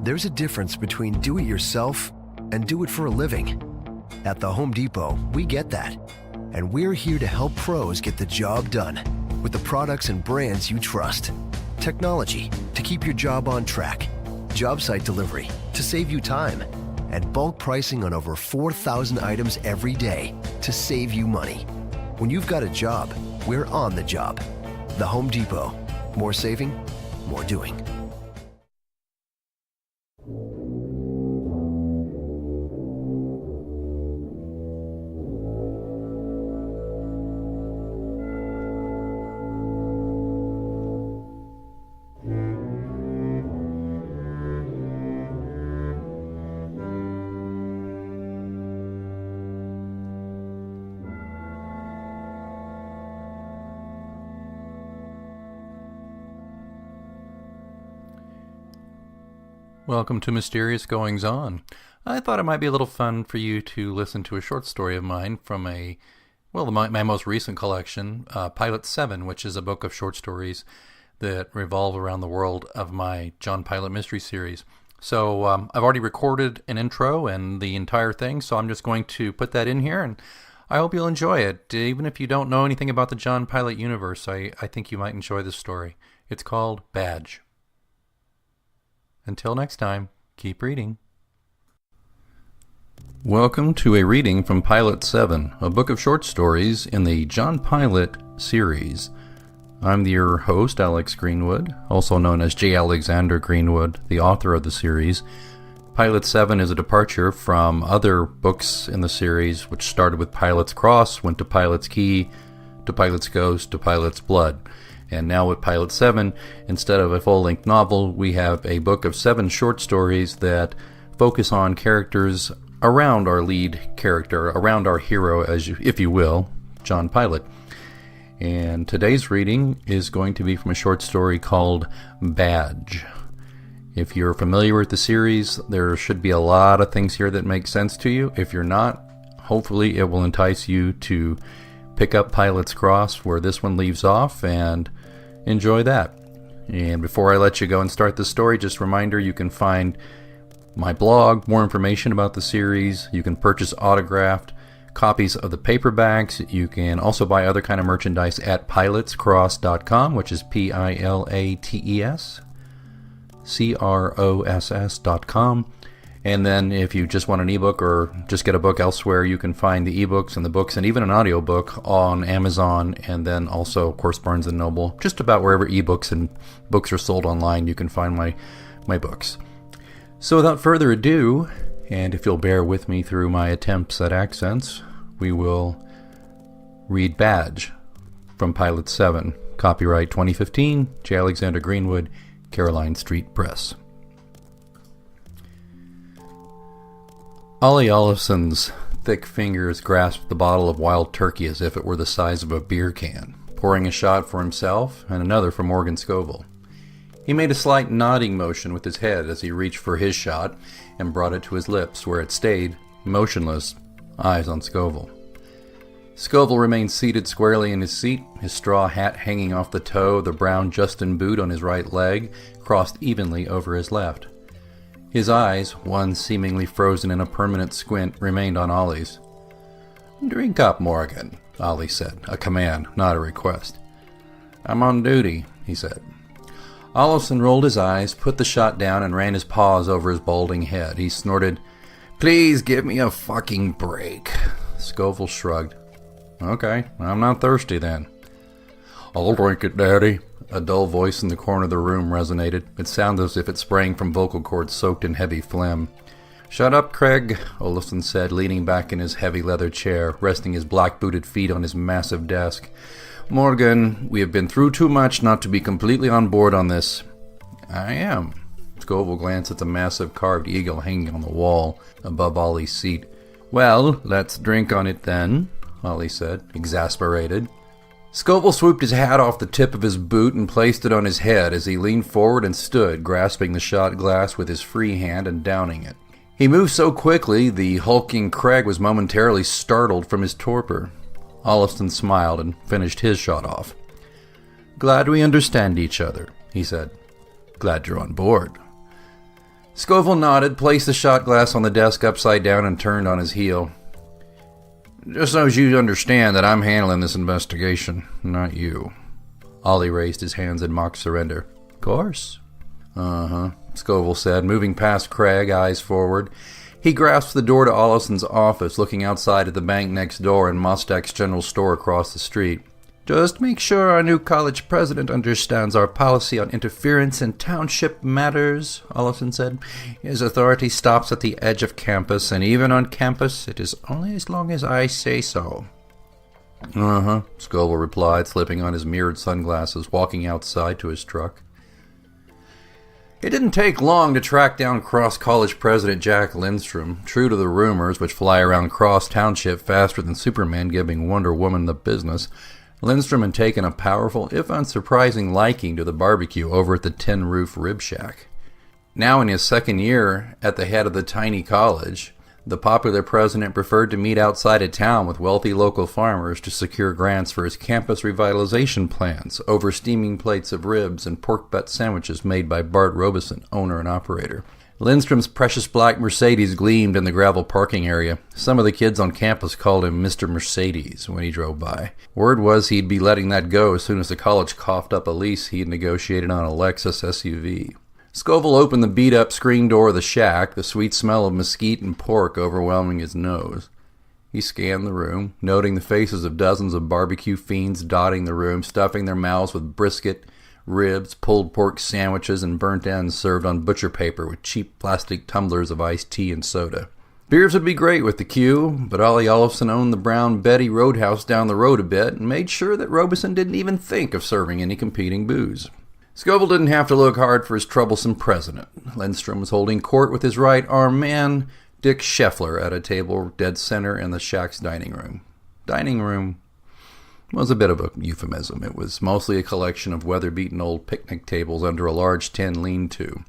There's a difference between do it yourself and do it for a living. At the Home Depot, we get that. And we're here to help pros get the job done with the products and brands you trust. Technology to keep your job on track. Job site delivery to save you time. And bulk pricing on over 4,000 items every day to save you money. When you've got a job, we're on the job. The Home Depot. More saving, more doing. Welcome to Mysterious Goings On. I thought it might be a little fun for you to listen to a short story of mine from my most recent collection, Pilate 7, which is a book of short stories that revolve around the world of my John Pilate Mysteries series. So I've already recorded an intro and the entire thing, so I'm just going to put that in here, and I hope you'll enjoy it. Even if you don't know anything about the John Pilate universe, I think you might enjoy this story. It's called Badge. Until next time, keep reading. Welcome to a reading from Pilate 7, a book of short stories in the John Pilate series. I'm your host, Alex Greenwood, also known as J. Alexander Greenwood, the author of the series. Pilate 7 is a departure from other books in the series, which started with Pilate's Cross, went to Pilate's Key, to Pilate's Ghost, to Pilate's Blood. And now with Pilate 7, instead of a full-length novel, we have a book of 7 short stories that focus on characters around our lead character, around our hero, if you will, John Pilate. And today's reading is going to be from a short story called Badge. If you're familiar with the series, there should be a lot of things here that make sense to you. If you're not, hopefully it will entice you to pick up Pilate's Cross where this one leaves off and enjoy that. And before I let you go and start the story, just a reminder, you can find my blog, more information about the series. You can purchase autographed copies of the paperbacks. You can also buy other kind of merchandise at pilatescross.com, which is pilatescross.com. And then if you just want an ebook or just get a book elsewhere, you can find the ebooks and the books and even an audiobook on Amazon, and then also, of course, Barnes & Noble. Just about wherever ebooks and books are sold online, you can find my books. So without further ado, and if you'll bear with me through my attempts at accents, we will read Badge from Pilate 7. Copyright 2015, J. Alexander Greenwood, Caroline Street Press. Ollie Ollison's thick fingers grasped the bottle of wild turkey as if it were the size of a beer can, pouring a shot for himself and another for Morgan Scovill. He made a slight nodding motion with his head as he reached for his shot and brought it to his lips, where it stayed, motionless, eyes on Scovill. Scovill remained seated squarely in his seat, his straw hat hanging off the toe of the brown Justin boot on his right leg, crossed evenly over his left. His eyes, one seemingly frozen in a permanent squint, remained on Ollie's. "Drink up, Morgan," Ollie said, a command, not a request. "I'm on duty," he said. Ollison rolled his eyes, put the shot down, and ran his paws over his balding head. He snorted, "Please give me a fucking break." Scovill shrugged. "Okay, I'm not thirsty then." "I'll drink it, Daddy." A dull voice in the corner of the room resonated. It sounded as if it sprang from vocal cords soaked in heavy phlegm. "Shut up, Craig," Olison said, leaning back in his heavy leather chair, resting his black-booted feet on his massive desk. "Morgan, we have been through too much not to be completely on board on this." "I am." Scovill glanced at the massive carved eagle hanging on the wall above Ollie's seat. "Well, let's drink on it then," Ollie said, exasperated. Scovill swooped his hat off the tip of his boot and placed it on his head as he leaned forward and stood, grasping the shot glass with his free hand and downing it. He moved so quickly, the hulking Craig was momentarily startled from his torpor. Olliston smiled and finished his shot off. "Glad we understand each other," he said. "Glad you're on board." Scovill nodded, placed the shot glass on the desk upside down, and turned on his heel. Just so you understand that I'm handling this investigation, not you. Ollie raised his hands in mock surrender. Of course. Scovill said, moving past Craig, eyes forward. He grasped the door to Ollison's office, looking outside at the bank next door and Mostak's general store across the street. Just make sure our new college president understands our policy on interference in township matters, Ollison said. His authority stops at the edge of campus, and even on campus, it is only as long as I say so. Scovill replied, slipping on his mirrored sunglasses, walking outside to his truck. It didn't take long to track down Cross College President Jack Lindstrom, true to the rumors which fly around Cross Township faster than Superman giving Wonder Woman the business. Lindstrom had taken a powerful, if unsurprising, liking to the barbecue over at the Tin Roof Rib Shack. Now in his second year at the head of the tiny college, the popular president preferred to meet outside of town with wealthy local farmers to secure grants for his campus revitalization plans over steaming plates of ribs and pork butt sandwiches made by Bart Robeson, owner and operator. Lindstrom's precious black Mercedes gleamed in the gravel parking area. Some of the kids on campus called him Mr. Mercedes when he drove by. Word was he'd be letting that go as soon as the college coughed up a lease he had negotiated on a Lexus SUV. Scovill opened the beat-up screen door of the shack, the sweet smell of mesquite and pork overwhelming his nose. He scanned the room, noting the faces of dozens of barbecue fiends dotting the room, stuffing their mouths with brisket, ribs, pulled pork sandwiches, and burnt ends served on butcher paper with cheap plastic tumblers of iced tea and soda. Beers would be great with the queue, but Ollie Ollison owned the Brown Betty Roadhouse down the road a bit and made sure that Robeson didn't even think of serving any competing booze. Scovill didn't have to look hard for his troublesome president. Lindstrom was holding court with his right-arm man, Dick Scheffler, at a table dead center in the shack's dining room. Dining room was a bit of a euphemism. It was mostly a collection of weather-beaten old picnic tables under a large tin lean-to.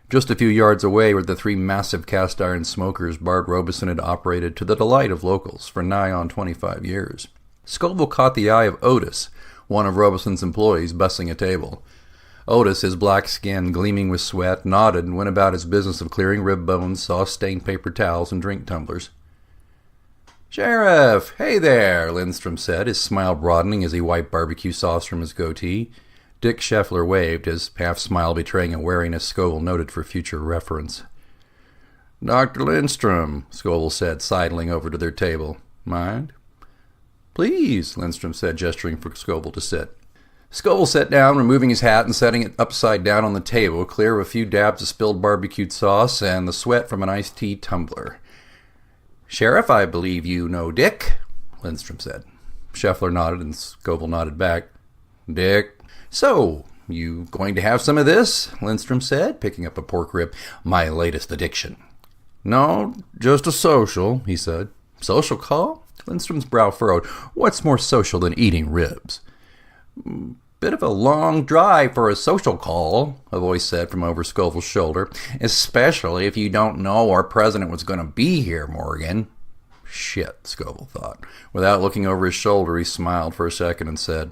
Just a few yards away were the three massive cast-iron smokers Bart Robeson had operated to the delight of locals for nigh on 25 years. Scovill caught the eye of Otis, one of Robeson's employees, bussing a table. Otis, his black skin gleaming with sweat, nodded and went about his business of clearing rib bones, sauce-stained paper towels, and drink tumblers. "Sheriff! Hey there!" Lindstrom said, his smile broadening as he wiped barbecue sauce from his goatee. Dick Scheffler waved, his half-smile betraying a wariness Scovill noted for future reference. "Dr. Lindstrom," Scovill said, sidling over to their table. "Mind?" "Please," Lindstrom said, gesturing for Scovill to sit. Scovill sat down, removing his hat and setting it upside down on the table, clear of a few dabs of spilled barbecued sauce and the sweat from an iced tea tumbler. "Sheriff, I believe you know Dick," Lindstrom said. Scheffler nodded and Scovill nodded back. "Dick. So, you going to have some of this?" Lindstrom said, picking up a pork rib. "My latest addiction." "No, just a social," he said. "Social call?" Lindstrom's brow furrowed. "What's more social than eating ribs?" "Bit of a long drive for a social call," a voice said from over Scoville's shoulder. "Especially if you don't know our president was going to be here, Morgan." "Shit," Scovill thought. Without looking over his shoulder, he smiled for a second and said,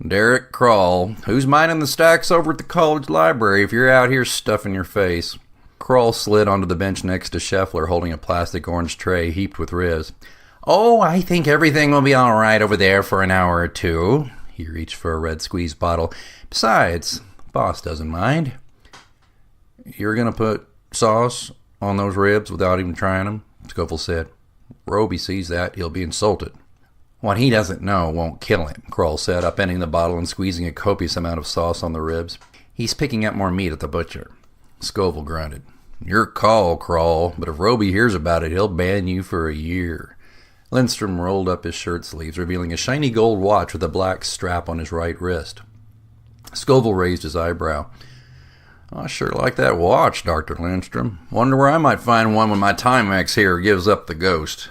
"Derek Kroll, who's minding the stacks over at the college library if you're out here stuffing your face?" Kroll slid onto the bench next to Scheffler, holding a plastic orange tray heaped with ribs. "Oh, I think everything will be all right over there for an hour or two." He reached for a red squeeze bottle. "Besides, boss doesn't mind." "You're going to put sauce on those ribs without even trying them?" Scovill said. "Roby sees that, he'll be insulted." "What he doesn't know won't kill him," Kroll said, upending the bottle and squeezing a copious amount of sauce on the ribs. "He's picking up more meat at the butcher." Scovill grunted. "Your call, Kroll, but if Roby hears about it, he'll ban you for a year." Lindstrom rolled up his shirt sleeves, revealing a shiny gold watch with a black strap on his right wrist. Scovill raised his eyebrow. "I sure like that watch, Dr. Lindstrom. Wonder where I might find one when my Timex here gives up the ghost."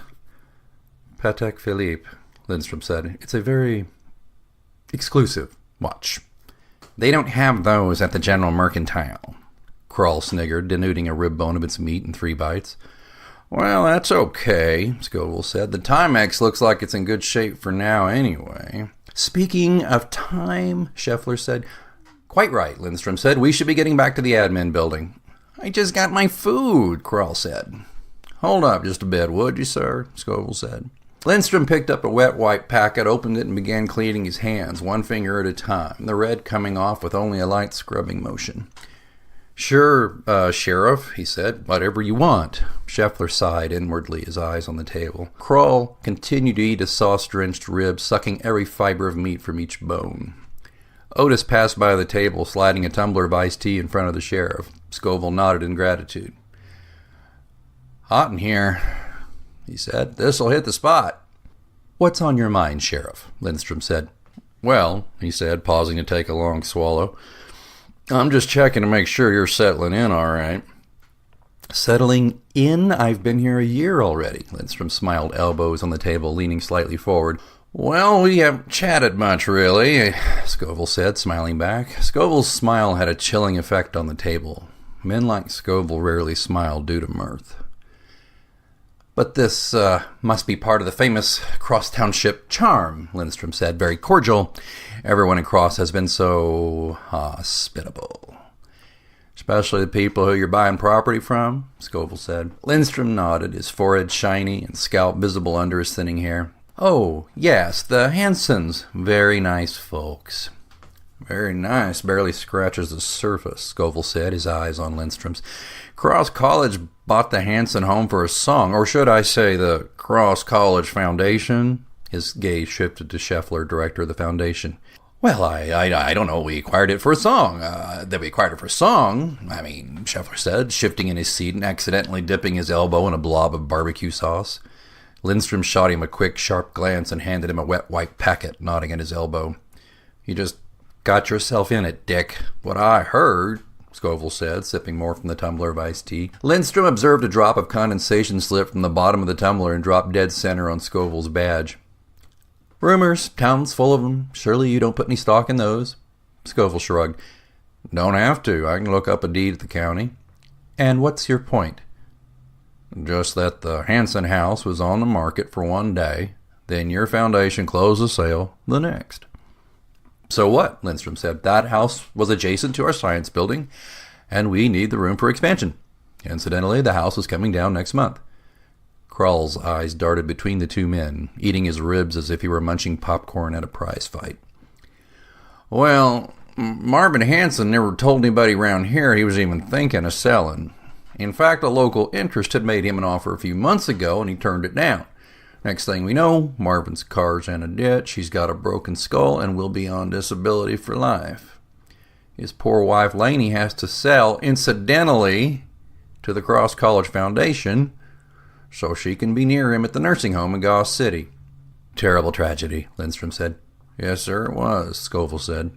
"Patek Philippe," Lindstrom said. "It's a very exclusive watch. They don't have those at the General Mercantile." Kroll sniggered, denuding a rib bone of its meat in 3 bites. "Well, that's okay," Scovill said. "The Timex looks like it's in good shape for now anyway." "Speaking of time," Scheffler said. "Quite right," Lindstrom said. "We should be getting back to the admin building." I just got my food, Kroll said. Hold up just a bit, would you, sir? Scovill said. Lindstrom picked up a wet white packet, opened it, and began cleaning his hands, one finger at a time, the red coming off with only a light scrubbing motion. Sure, Sheriff, he said. Whatever you want. Scheffler sighed inwardly, his eyes on the table. Kroll continued to eat his sauce-drenched ribs, sucking every fiber of meat from each bone. Otis passed by the table, sliding a tumbler of iced tea in front of the sheriff. Scovill nodded in gratitude. Hot in here, he said. This'll hit the spot. What's on your mind, Sheriff? Lindstrom said. Well, he said, pausing to take a long swallow, I'm just checking to make sure you're settling in all right. Settling in? I've been here a year already. Lindstrom smiled, elbows on the table, leaning slightly forward. Well, we haven't chatted much, really, Scovill said, smiling back. Scovill's smile had a chilling effect on the table. Men like Scovill rarely smiled due to mirth. But this must be part of the famous Cross Township charm, Lindstrom said, very cordial. Everyone in Cross has been so hospitable. Especially the people who you're buying property from, Scovill said. Lindstrom nodded, his forehead shiny and scalp visible under his thinning hair. Oh, yes, the Hansons. Very nice folks. Very nice. Barely scratches the surface, Scovill said, his eyes on Lindstrom's. Cross College bought the Hanson home for a song, or should I say the Cross College Foundation? His gaze shifted to Scheffler, director of the foundation. Well, I don't know. We acquired it for a song. That we acquired it for a song? I mean, Scheffler said, shifting in his seat and accidentally dipping his elbow in a blob of barbecue sauce. Lindstrom shot him a quick, sharp glance and handed him a wet white packet, nodding at his elbow. You just got yourself in it, Dick. What I heard, Scovill said, sipping more from the tumbler of iced tea. Lindstrom observed a drop of condensation slip from the bottom of the tumbler and dropped dead center on Scovill's badge. Rumors, town's full of them. Surely you don't put any stock in those. Scovill shrugged. Don't have to. I can look up a deed at the county. And what's your point? Just that the Hanson house was on the market for one day, then your foundation closed the sale the next. So what? Lindstrom said. That house was adjacent to our science building, and we need the room for expansion. Incidentally, the house is coming down next month. Kroll's eyes darted between the two men, eating his ribs as if he were munching popcorn at a prize fight. Well, Marvin Hanson never told anybody around here he was even thinking of selling. In fact, a local interest had made him an offer a few months ago, and he turned it down. Next thing we know, Marvin's car's in a ditch, he's got a broken skull, and will be on disability for life. His poor wife Laney has to sell, incidentally, to the Cross College Foundation, so she can be near him at the nursing home in Goss City. Terrible tragedy, Lindstrom said. Yes, sir, it was, Scovill said.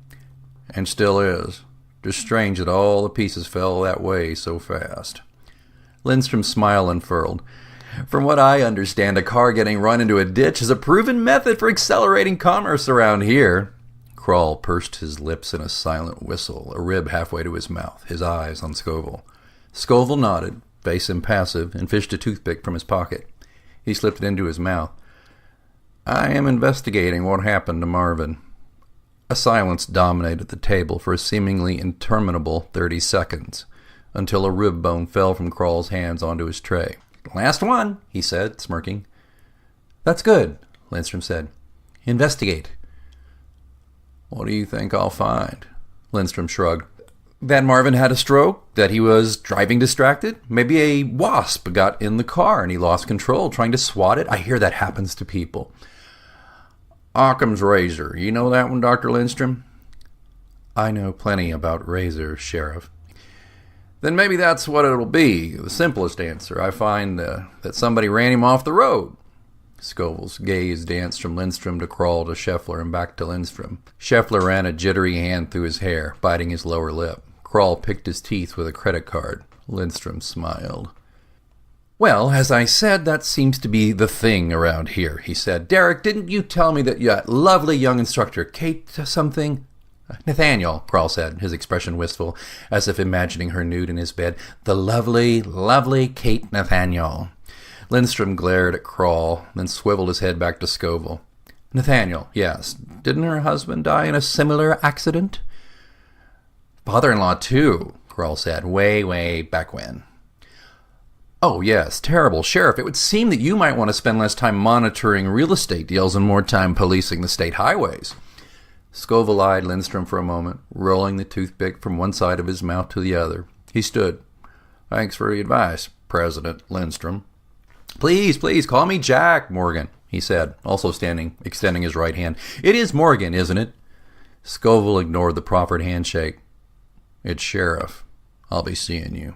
And still is. Just strange that all the pieces fell that way so fast. Lindstrom's smile unfurled. From what I understand, a car getting run into a ditch is a proven method for accelerating commerce around here. Kroll pursed his lips in a silent whistle, a rib halfway to his mouth, his eyes on Scovill. Scovill nodded, face impassive, and fished a toothpick from his pocket. He slipped it into his mouth. I am investigating what happened to Marvin. A silence dominated the table for a seemingly interminable 30 seconds, until a rib bone fell from Kroll's hands onto his tray. Last one, he said, smirking. That's good, Lindstrom said. Investigate. What do you think I'll find? Lindstrom shrugged. That Marvin had a stroke, that he was driving distracted. Maybe a wasp got in the car and he lost control trying to swat it. I hear that happens to people. Occam's razor. You know that one, Dr. Lindstrom? I know plenty about razors, Sheriff. Then maybe that's what it'll be, the simplest answer. I find that somebody ran him off the road. Scovill's gaze danced from Lindstrom to Kroll to Scheffler and back to Lindstrom. Scheffler ran a jittery hand through his hair, biting his lower lip. Kroll picked his teeth with a credit card. Lindstrom smiled. Well, as I said, that seems to be the thing around here, he said. Derek, didn't you tell me that that lovely young instructor, Kate something? Nathaniel, Kroll said, his expression wistful, as if imagining her nude in his bed. The lovely, lovely Kate Nathaniel. Lindstrom glared at Kroll, then swiveled his head back to Scovill. Nathaniel, yes. Didn't her husband die in a similar accident? Father-in-law, too, Grohl said. Way back when. Oh, yes, terrible. Sheriff, it would seem that you might want to spend less time monitoring real estate deals and more time policing the state highways. Scovill eyed Lindstrom for a moment, rolling the toothpick from one side of his mouth to the other. He stood. Thanks for the advice, President Lindstrom. Please, call me Jack, Morgan, he said, also extending his right hand. It is Morgan, isn't it? Scovill ignored the proffered handshake. It's Sheriff. I'll be seeing you.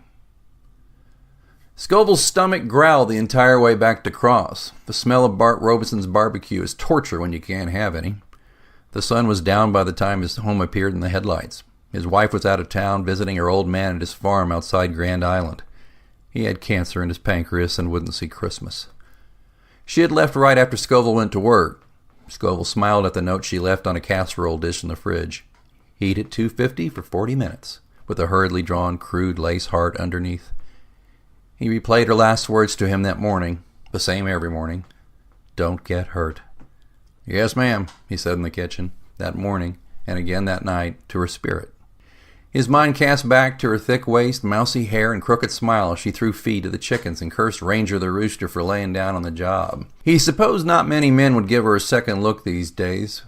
Scoville's stomach growled the entire way back to Cross. The smell of Bart Robeson's barbecue is torture when you can't have any. The sun was down by the time his home appeared in the headlights. His wife was out of town visiting her old man at his farm outside Grand Island. He had cancer in his pancreas and wouldn't see Christmas. She had left right after Scovill went to work. Scovill smiled at the note she left on a casserole dish in the fridge. Heat at 250 for 40 minutes, with a hurriedly drawn, crude lace heart underneath. He replayed her last words to him that morning, the same every morning. Don't get hurt. Yes, ma'am, he said in the kitchen, that morning, and again that night, to her spirit. His mind cast back to her thick waist, mousy hair, and crooked smile as she threw feed to the chickens and cursed Ranger the rooster for laying down on the job. He supposed not many men would give her a second look these days,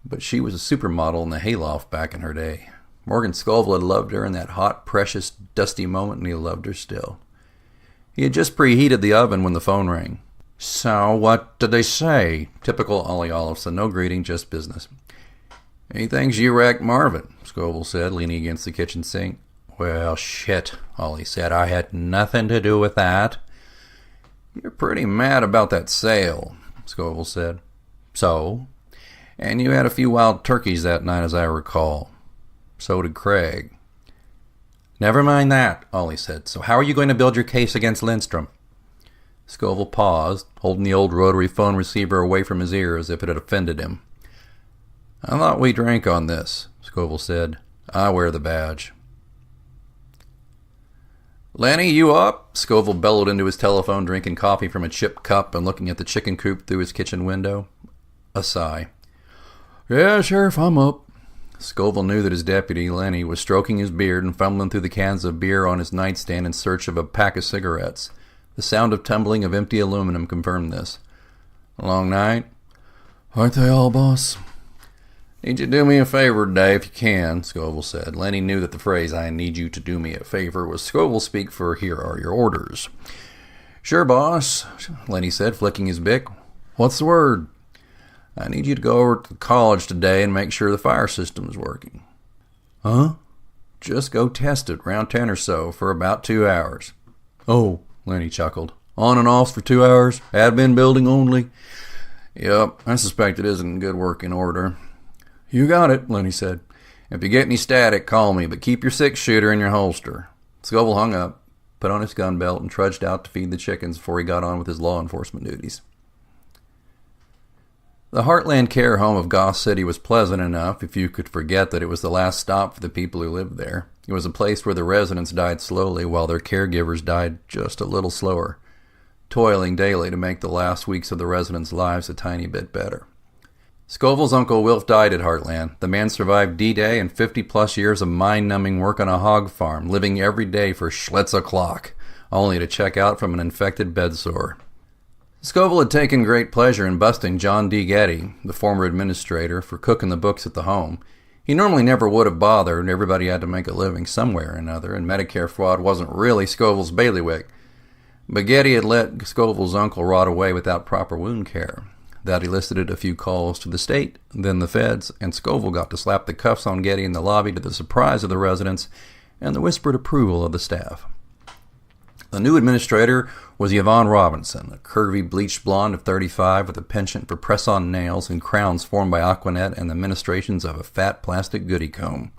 but she was a supermodel in the hayloft back in her day. Morgan Scovill had loved her in that hot, precious, dusty moment, and he loved her still. He had just preheated the oven when the phone rang. So, what did they say? Typical Ollie Olafson, no greeting, just business. He thinks you wrecked Marvin, Scovill said, leaning against the kitchen sink. Well, shit, Ollie said. I had nothing to do with that. You're pretty mad about that sale, Scovill said. So? And you had a few wild turkeys that night, as I recall. So did Craig. Never mind that, Ollie said. So how are you going to build your case against Lindstrom? Scovill paused, holding the old rotary phone receiver away from his ear as if it had offended him. I thought we drank on this, Scovill said. I wear the badge. Lenny, you up? Scovill bellowed into his telephone, drinking coffee from a chipped cup and looking at the chicken coop through his kitchen window. A sigh. Yeah, Sheriff, I'm up. Scovill knew that his deputy, Lenny, was stroking his beard and fumbling through the cans of beer on his nightstand in search of a pack of cigarettes. The sound of tumbling of empty aluminum confirmed this. A long night? Aren't they all, boss? Need you to do me a favor today if you can, Scovill said. Lenny knew that the phrase, I need you to do me a favor, was Scovill speak for here are your orders. Sure, boss, Lenny said, flicking his bick. What's the word? I need you to go over to the college today and make sure the fire system is working. Huh? Just go test it, around 10 or so, for about 2 hours. Oh, Lenny chuckled. On and off for 2 hours? Admin building only? Yep, I suspect it isn't in good working order. You got it, Lenny said. If you get any static, call me, but keep your 6-shooter in your holster. Scovill hung up, put on his gun belt, and trudged out to feed the chickens before he got on with his law enforcement duties. The Heartland Care Home of Goth City was pleasant enough if you could forget that it was the last stop for the people who lived there. It was a place where the residents died slowly while their caregivers died just a little slower, toiling daily to make the last weeks of the residents' lives a tiny bit better. Scoville's Uncle Wilf died at Heartland. The man survived D-Day and 50-plus years of mind-numbing work on a hog farm, living every day for Schlitz o'clock, only to check out from an infected bedsore. Scovill had taken great pleasure in busting John D. Getty, the former administrator, for cooking the books at the home. He normally never would have bothered. Everybody had to make a living somewhere or another, and Medicare fraud wasn't really Scoville's bailiwick. But Getty had let Scoville's uncle rot away without proper wound care. That elicited a few calls to the state, then the feds, and Scovill got to slap the cuffs on Getty in the lobby to the surprise of the residents and the whispered approval of the staff. The new administrator was Yvonne Robinson, a curvy bleached blonde of 35 with a penchant for press-on nails and crowns formed by Aquanet and the ministrations of a fat plastic goody comb.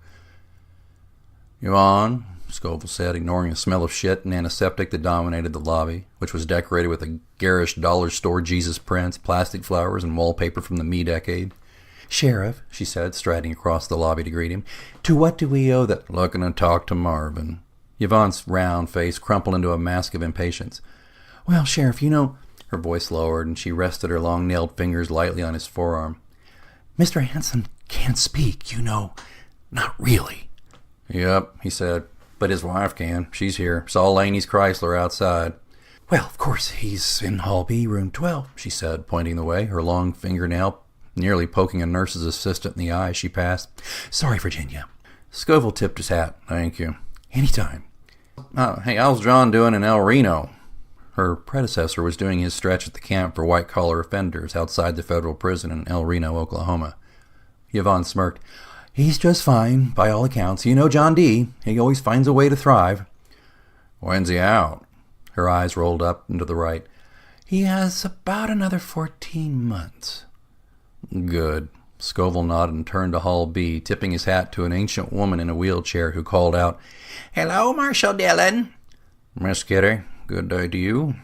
Yvonne, Scovill said, ignoring the smell of shit and antiseptic that dominated the lobby, which was decorated with a garish dollar store Jesus prints, plastic flowers, and wallpaper from the me decade. Sheriff, she said, striding across the lobby to greet him, to what do we owe the... Looking to talk to Marvin. Yvonne's round face crumpled into a mask of impatience. Well, Sheriff, you know... Her voice lowered, and she rested her long-nailed fingers lightly on his forearm. Mr. Hanson can't speak, you know. Not really. Yep, he said. But his wife can. She's here. Saw Laney's Chrysler outside. Well, of course, he's in Hall B, room 12, she said, pointing the way, her long fingernail nearly poking a nurse's assistant in the eye as she passed. Sorry, Virginia. Scovill tipped his hat. Thank you. Anytime. Hey, how's John doing in El Reno? Her predecessor was doing his stretch at the camp for white-collar offenders outside the federal prison in El Reno, Oklahoma. Yvonne smirked. He's just fine, by all accounts. You know John D. He always finds a way to thrive. When's he out? Her eyes rolled up and to the right. He has about another 14 months. Good. Scovill nodded and turned to Hall B, tipping his hat to an ancient woman in a wheelchair who called out, Hello, Marshal Dillon. Miss Kitty, good day to you.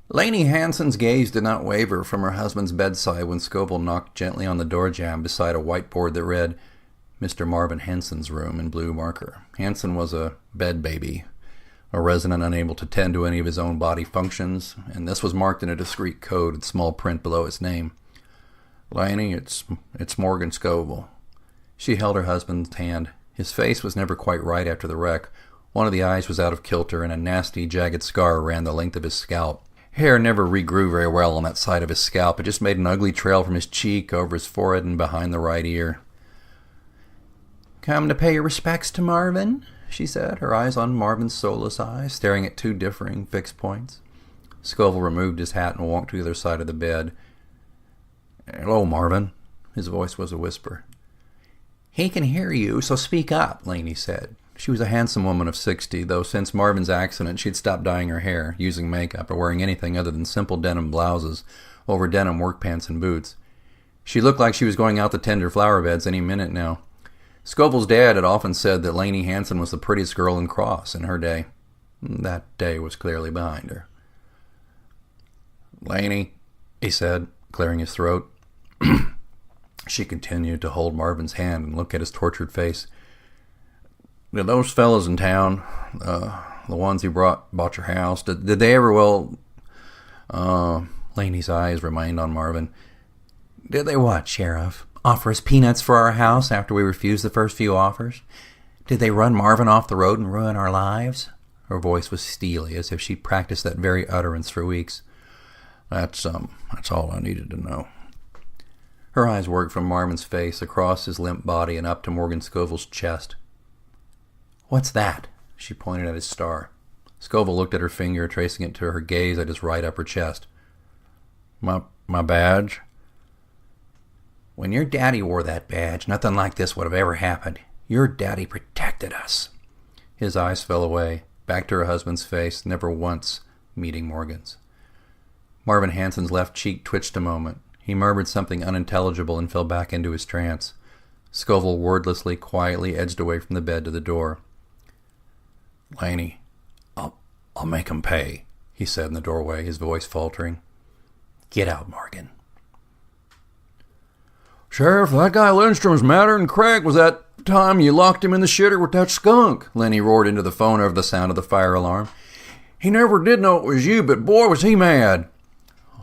Laney Hanson's gaze did not waver from her husband's bedside when Scovill knocked gently on the door jamb beside a whiteboard that read, Mr. Marvin Hanson's room in blue marker. Hanson was a bed baby, a resident unable to tend to any of his own body functions, and this was marked in a discreet code in small print below his name. Laney, it's Morgan Scovill. She held her husband's hand. His face was never quite right after the wreck. One of the eyes was out of kilter, and a nasty, jagged scar ran the length of his scalp. Hair never regrew very well on that side of his scalp. It just made an ugly trail from his cheek, over his forehead, and behind the right ear. Come to pay your respects to Marvin, she said, her eyes on Marvin's soulless eyes, staring at two differing fixed points. Scovill removed his hat and walked to the other side of the bed. Hello, Marvin. His voice was a whisper. He can hear you, so speak up, Laney said. She was a handsome woman of 60, though since Marvin's accident she'd stopped dyeing her hair, using makeup, or wearing anything other than simple denim blouses over denim work pants and boots. She looked like she was going out to tend her flower beds any minute now. Scovill's dad had often said that Laney Hanson was the prettiest girl in Cross in her day. That day was clearly behind her. Laney, he said, clearing his throat. She continued to hold Marvin's hand and look at his tortured face. Did those fellas in town, the ones who bought your house, did they ever, Laney's eyes remained on Marvin. Did they what, Sheriff? Offer us peanuts for our house after we refused the first few offers? Did they run Marvin off the road and ruin our lives? Her voice was steely, as if she'd practiced that very utterance for weeks. That's all I needed to know. Her eyes worked from Marvin's face, across his limp body, and up to Morgan Scovill's chest. What's that? She pointed at his star. Scovill looked at her finger, tracing it to her gaze at his right upper chest. My badge? When your daddy wore that badge, nothing like this would have ever happened. Your daddy protected us. His eyes fell away, back to her husband's face, never once meeting Morgan's. Marvin Hanson's left cheek twitched a moment. He murmured something unintelligible and fell back into his trance. Scovill wordlessly, quietly edged away from the bed to the door. Laney, I'll make 'em pay, he said in the doorway, his voice faltering. Get out, Morgan. Sheriff, that guy Lindstrom's madder than Craig was that time you locked him in the shitter with that skunk, Lenny roared into the phone over the sound of the fire alarm. He never did know it was you, but boy was he mad.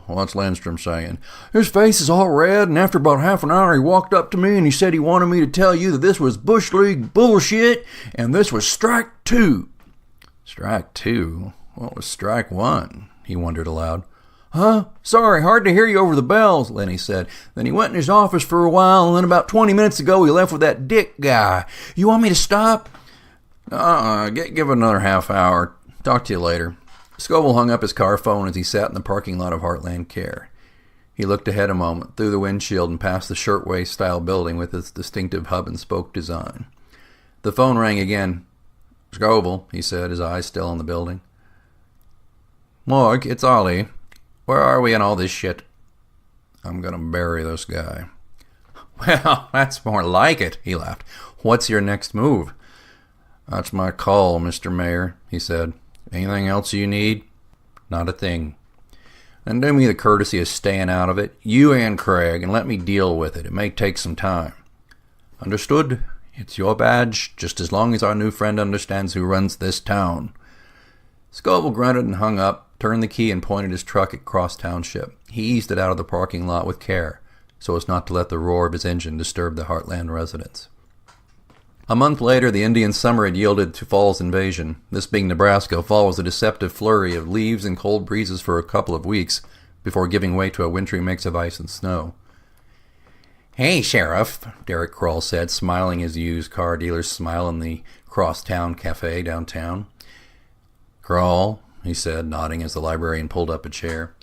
What's Lindstrom saying? His face is all red, and after about half an hour he walked up to me and he said he wanted me to tell you that this was Bush League bullshit and this was strike 2. Strike 2? What was strike 1? He wondered aloud. Huh? Sorry, hard to hear you over the bells, Lenny said. Then he went in his office for a while, and then about 20 minutes ago he left with that Dick guy. You want me to stop? Give it another half hour. Talk to you later. Scovill hung up his car phone as he sat in the parking lot of Heartland Care. He looked ahead a moment, through the windshield and past the shirtwaist-style building with its distinctive hub-and-spoke design. The phone rang again. Scovill, he said, his eyes still on the building. Morg, it's Ollie. Where are we in all this shit? I'm going to bury this guy. Well, that's more like it, he laughed. What's your next move? That's my call, Mr. Mayor, he said. Anything else you need? Not a thing. Then do me the courtesy of staying out of it, you and Craig, and let me deal with it. It may take some time. Understood? It's your badge, just as long as our new friend understands who runs this town. Scovill grunted and hung up, turned the key and pointed his truck at Cross Township. He eased it out of the parking lot with care, so as not to let the roar of his engine disturb the Heartland residents. A month later, the Indian summer had yielded to fall's invasion. This being Nebraska, fall was a deceptive flurry of leaves and cold breezes for a couple of weeks before giving way to a wintry mix of ice and snow. "Hey, Sheriff," Derek Kroll said, smiling as used car dealers smile in the Cross Town cafe downtown. "Kroll," he said, nodding as the librarian pulled up a chair.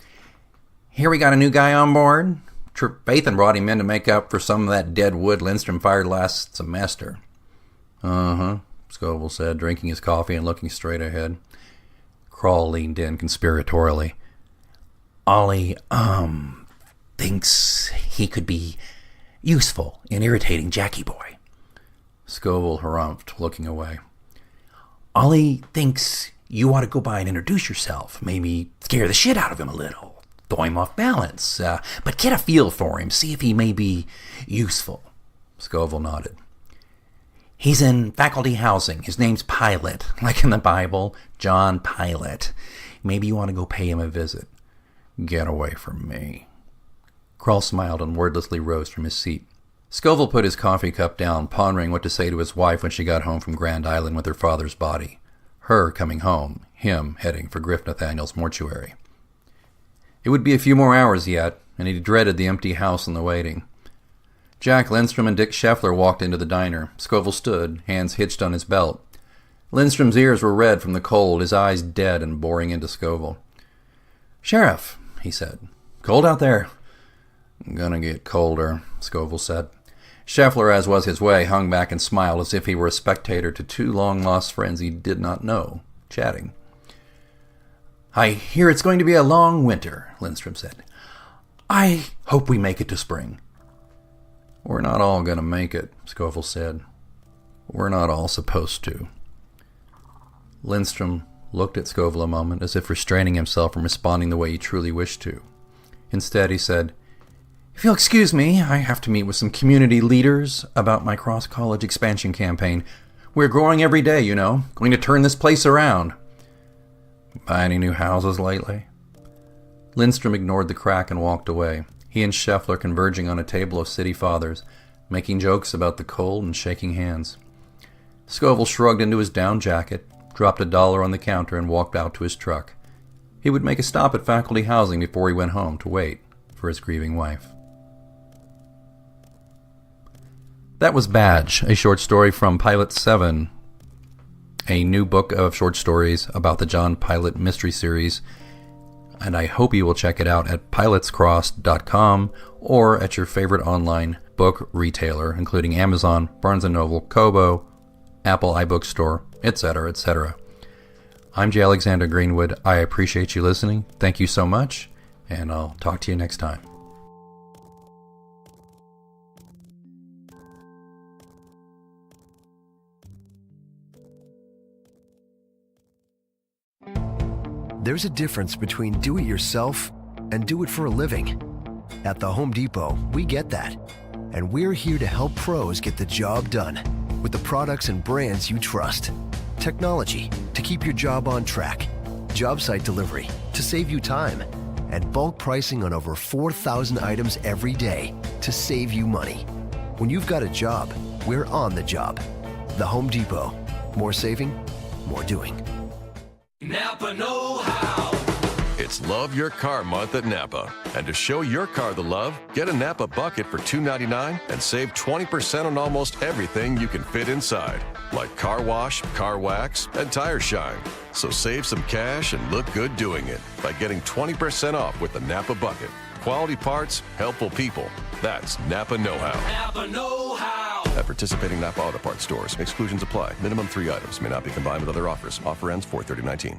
"Here we got a new guy on board. Trevathan brought him in to make up for some of that dead wood Lindstrom fired last semester." "Uh-huh," Scovill said, drinking his coffee and looking straight ahead. Kroll leaned in conspiratorially. "Ollie, thinks he could be useful in irritating Jackie Boy." Scovill harumphed, looking away. "Ollie thinks you ought to go by and introduce yourself. Maybe scare the shit out of him a little. Throw him off balance. But get a feel for him. See if he may be useful." Scovill nodded. "He's in faculty housing. His name's Pilate, like in the Bible, John Pilate. Maybe you want to go pay him a visit." "Get away from me." Kroll smiled and wordlessly rose from his seat. Scovill put his coffee cup down, pondering what to say to his wife when she got home from Grand Island with her father's body. Her coming home, him heading for Griff Nathaniel's mortuary. It would be a few more hours yet, and he dreaded the empty house and the waiting. Jack Lindstrom and Dick Scheffler walked into the diner. Scovill stood, hands hitched on his belt. Lindstrom's ears were red from the cold, his eyes dead and boring into Scovill. "Sheriff," he said. "Cold out there?" "Gonna get colder," Scovill said. Scheffler, as was his way, hung back and smiled as if he were a spectator to two long-lost friends he did not know, chatting. "I hear it's going to be a long winter," Lindstrom said. "I hope we make it to spring." "We're not all going to make it," Scovill said. "We're not all supposed to." Lindstrom looked at Scovill a moment, as if restraining himself from responding the way he truly wished to. Instead, he said, "If you'll excuse me, I have to meet with some community leaders about my cross-college expansion campaign. We're growing every day, you know. Going to turn this place around." "Buy any new houses lately?" Lindstrom ignored the crack and walked away, he and Scheffler converging on a table of city fathers, making jokes about the cold and shaking hands. Scovill shrugged into his down jacket, dropped $1 on the counter, and walked out to his truck. He would make a stop at faculty housing before he went home to wait for his grieving wife. That was Badge, a short story from Pilate 7, a new book of short stories about the John Pilate Mysteries series, and I hope you will check it out at pilatescross.com or at your favorite online book retailer, including Amazon, Barnes & Noble, Kobo, Apple iBookstore, etc., etc. I'm J. Alexander Greenwood. I appreciate you listening. Thank you so much, and I'll talk to you next time. There's a difference between do it yourself and do it for a living. At the Home Depot, we get that. And we're here to help pros get the job done with the products and brands you trust. Technology to keep your job on track. Job site delivery to save you time. And bulk pricing on over 4,000 items every day to save you money. When you've got a job, we're on the job. The Home Depot. More saving, more doing. Napa know-how. It's Love Your Car Month at Napa. And to show your car the love, get a Napa bucket for $2.99 and save 20% on almost everything you can fit inside, like car wash, car wax, and tire shine. So save some cash and look good doing it by getting 20% off with the Napa bucket. Quality parts, helpful people. That's Napa know-how. Napa know-how. At participating Napa Auto Parts stores, exclusions apply. Minimum 3 items may not be combined with other offers. Offer ends 4/30/19.